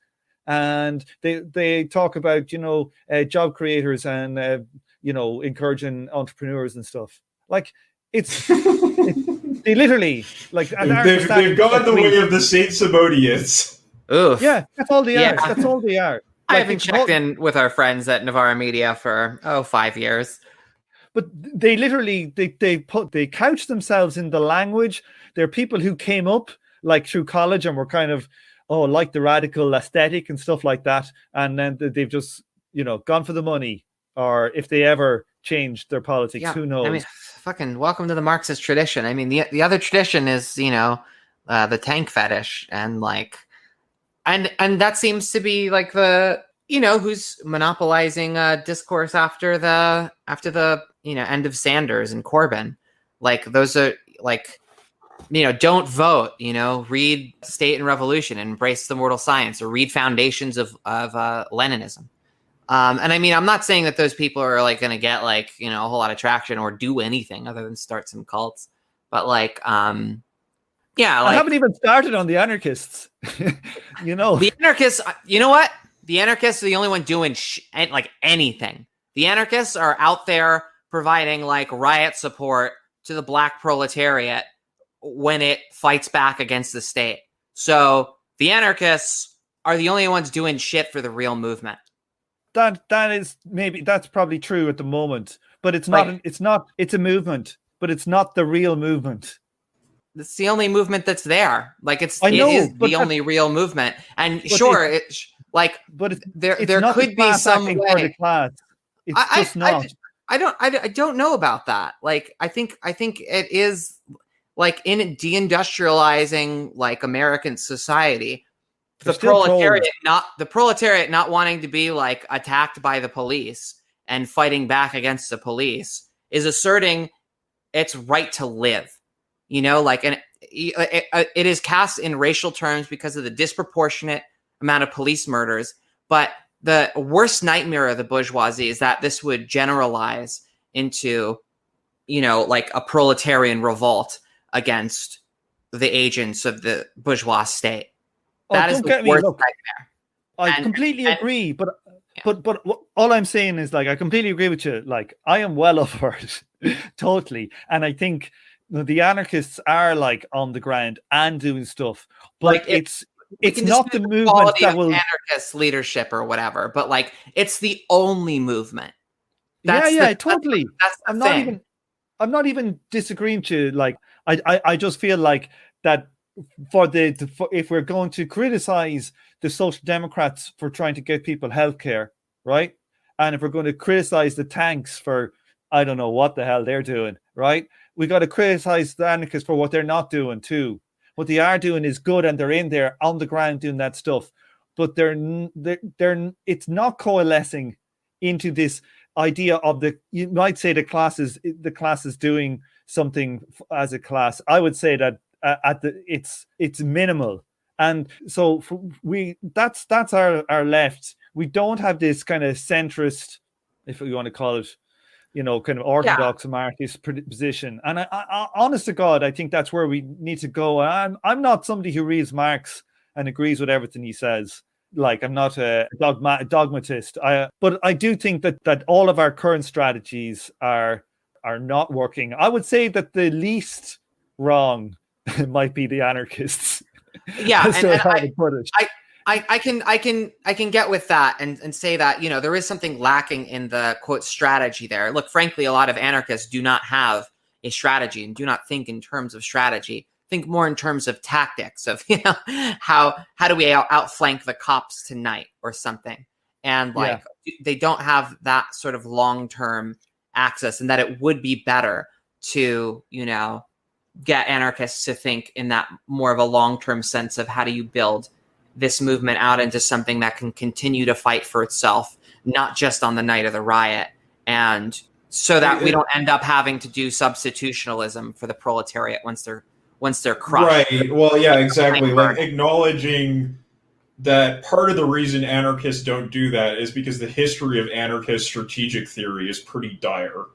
and they talk about job creators and encouraging entrepreneurs and stuff. Like it's they literally like they've gone the way of the Saint Simonians. Oof. Yeah, that's all they are. That's all they are. I haven't checked in with our friends at Navarra Media for 5 years. But they literally they couch themselves in the language. They're people who came up like through college and were kind of like the radical aesthetic and stuff like that, and then they've just gone for the money, or if they ever changed their politics, who knows? I mean, fucking welcome to the Marxist tradition. I mean, the other tradition is the tank fetish, and like. And that seems to be like the who's monopolizing discourse after the end of Sanders and Corbyn. Like those are like don't vote. Read State and Revolution and Embrace the Mortal Science, or read Foundations of Leninism. And I mean, I'm not saying that those people are like going to get like a whole lot of traction or do anything other than start some cults, but like. Yeah, I haven't even started on the anarchists. The anarchists. You know what? The anarchists are the only one doing like anything. The anarchists are out there providing like riot support to the black proletariat when it fights back against the state. So the anarchists are the only ones doing shit for the real movement. That's probably true at the moment, but it's not. It's a movement, but it's not the real movement. It's the only movement that's there. Like it is the only real movement. And sure, there could be some way. The class. It's just not. I don't know about that. Like I think it is like in deindustrializing like American society, the proletariat not wanting to be like attacked by the police and fighting back against the police is asserting its right to live. And it is cast in racial terms because of the disproportionate amount of police murders. But the worst nightmare of the bourgeoisie is that this would generalize into, like a proletarian revolt against the agents of the bourgeois state. That is the worst nightmare. I completely agree, but all I'm saying is like I completely agree with you. Like I am well up for it, totally, and I think. The anarchists are like on the ground and doing stuff, but like it's not the movement that will anarchist leadership or whatever. But like it's the only movement. Totally. I'm not even disagreeing with you. Like I just feel like that if we're going to criticize the Social Democrats for trying to get people healthcare, right, and if we're going to criticize the tanks for I don't know what the hell they're doing, right. We got to criticize the anarchists for what they're not doing too. What they are doing is good, and they're in there on the ground doing that stuff. But it's not coalescing into this idea of you might say the class is doing something as a class. I would say that it's minimal, and so that's our left. We don't have this kind of centrist, if you want to call it. Kind of orthodox Marxist position. And I honest to God, I think that's where we need to go. I'm not somebody who reads Marx and agrees with everything he says. Like, I'm not a dogmatist. But I do think that all of our current strategies are not working. I would say that the least wrong might be the anarchists. Yeah, I can get with that and say that, there is something lacking in the quote strategy there. Look, frankly, a lot of anarchists do not have a strategy and do not think in terms of strategy. Think more in terms of tactics of, how do we outflank the cops tonight or something. And they don't have that sort of long-term access, and that it would be better to, get anarchists to think in that more of a long-term sense of how do you build this movement out into something that can continue to fight for itself, not just on the night of the riot. And so that we don't end up having to do substitutionalism for the proletariat once they're crushed. Right. Well, yeah, exactly. Like acknowledging that part of the reason anarchists don't do that is because the history of anarchist strategic theory is pretty dire.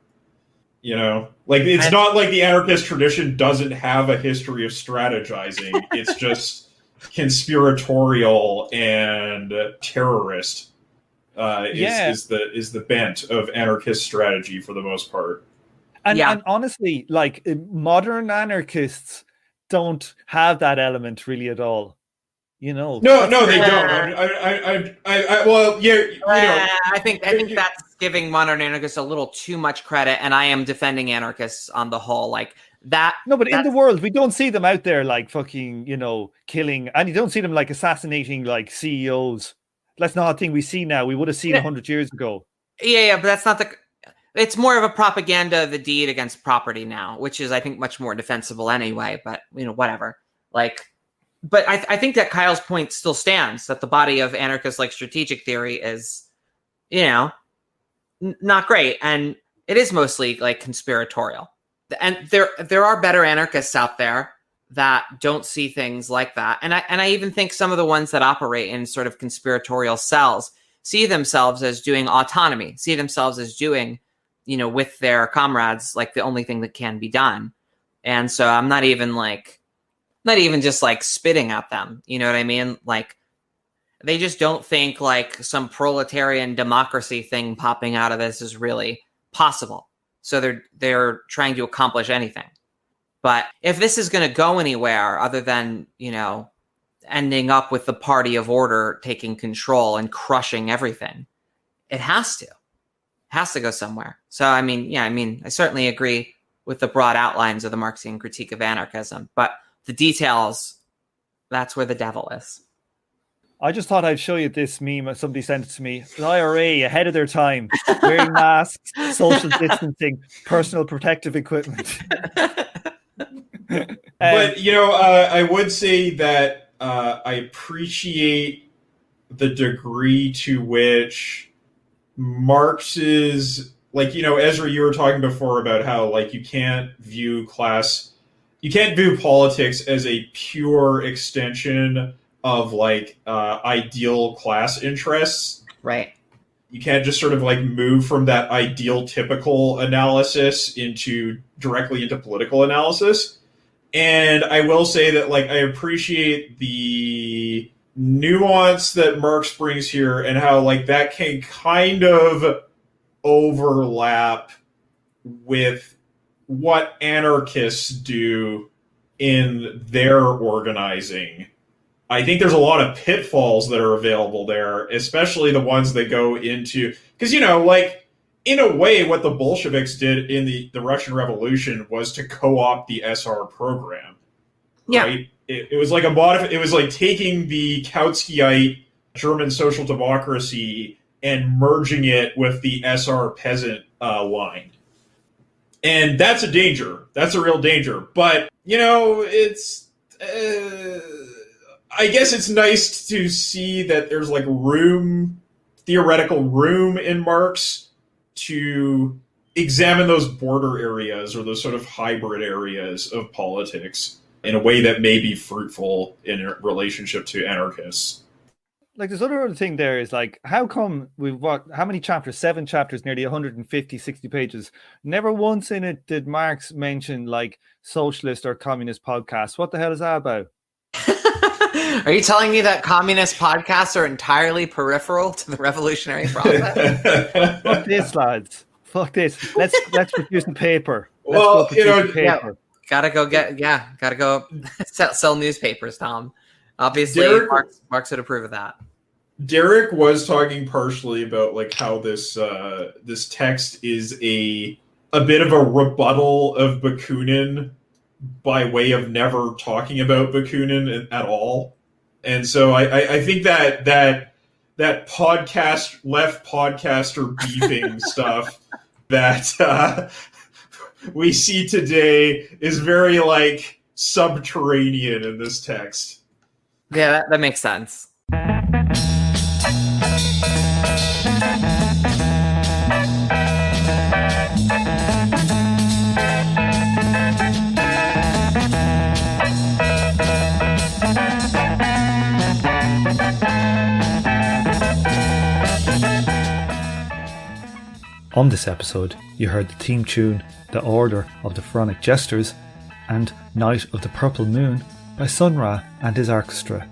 You know, like it's not like the anarchist tradition doesn't have a history of strategizing. It's just conspiratorial and terrorist. Is the bent of anarchist strategy for the most part. And honestly, like modern anarchists don't have that element really at all. You know, no, they don't. Well, yeah, you know, I think that's giving modern anarchists a little too much credit, and I am defending anarchists on the whole, like that. No, but in the world, we don't see them out there like fucking, you know, killing, and you don't see them like assassinating like CEOs. That's not a thing we see now. We would have seen 100 years ago. Yeah, but that's not the. It's more of a propaganda of the deed against property now, which is, I think, much more defensible anyway. But you know, whatever. Like. But I think that Kyle's point still stands, that the body of anarchist like strategic theory is, you know, not great. And it is mostly like conspiratorial. And there are better anarchists out there that don't see things like that. And I even think some of the ones that operate in sort of conspiratorial cells see themselves as doing autonomy, see themselves as doing, you know, with their comrades, like the only thing that can be done. And so I'm not even just like spitting at them. You know what I mean? Like they just don't think like some proletarian democracy thing popping out of this is really possible. So they're trying to accomplish anything. But if this is going to go anywhere other than, you know, ending up with the party of order taking control and crushing everything, it has to go somewhere. So, I mean, I certainly agree with the broad outlines of the Marxian critique of anarchism, but the details, that's where the devil is. I just thought I'd show you this meme. Somebody sent it to me. The IRA ahead of their time, wearing masks, social distancing, personal protective equipment. But, you know, I would say that I appreciate the degree to which Marx's, like, you know, Ezri, you were talking before about how, like, you can't view politics as a pure extension of like ideal class interests. Right. You can't just sort of like move from that ideal typical analysis directly into political analysis. And I will say that like I appreciate the nuance that Marx brings here and how like that can kind of overlap with what anarchists do in their organizing. I think there's a lot of pitfalls that are available there, especially the ones that go into, because, you know, like in a way what the Bolsheviks did in the Russian Revolution was to co-opt the SR program. Right? It was like it was like taking the Kautskyite German social democracy and merging it with the SR peasant line. And that's a danger. That's a real danger. But, you know, it's... I guess it's nice to see that there's, like, theoretical room in Marx to examine those border areas or those sort of hybrid areas of politics in a way that may be fruitful in relationship to anarchists. Like, there's other thing there is like, how come how many chapters? 7 chapters, nearly 150, 60 pages. Never once in it did Marx mention like socialist or communist podcasts. What the hell is that about? Are you telling me that communist podcasts are entirely peripheral to the revolutionary process? Fuck this, lads. Fuck this. Let's produce the paper. Well, you know, paper. Gotta go sell newspapers, Tom. Obviously, Marx would approve of that. Derek was talking partially about like how this text is a bit of a rebuttal of Bakunin by way of never talking about Bakunin at all. And so I think that podcast left podcaster beefing stuff that we see today is very like subterranean in this text. Yeah, that makes sense. On this episode, you heard the theme tune The Order of the Pharaonic Jesters and Night of the Purple Moon by Sun Ra and his orchestra.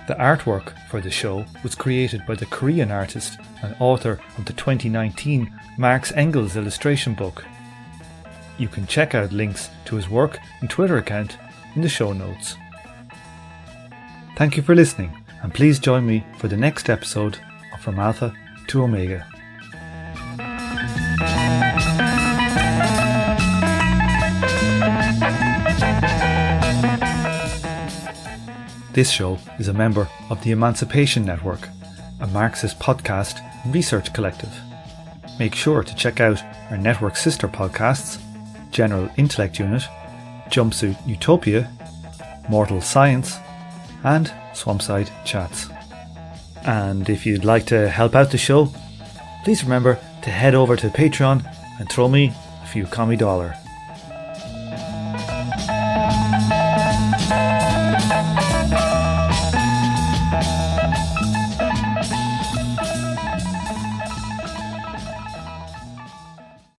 The artwork for the show was created by the Korean artist and author of the 2019 Marx Engels Illustration book. You can check out links to his work and Twitter account in the show notes. Thank you for listening, and please join me for the next episode of From Alpha to Omega. This show is a member of the Emancipation Network, a Marxist podcast and research collective. Make sure to check out our network sister podcasts, General Intellect Unit, Jumpsuit Utopia, Mortal Science, and Swampside Chats. And if you'd like to help out the show, please remember to head over to Patreon and throw me a few commie dollar.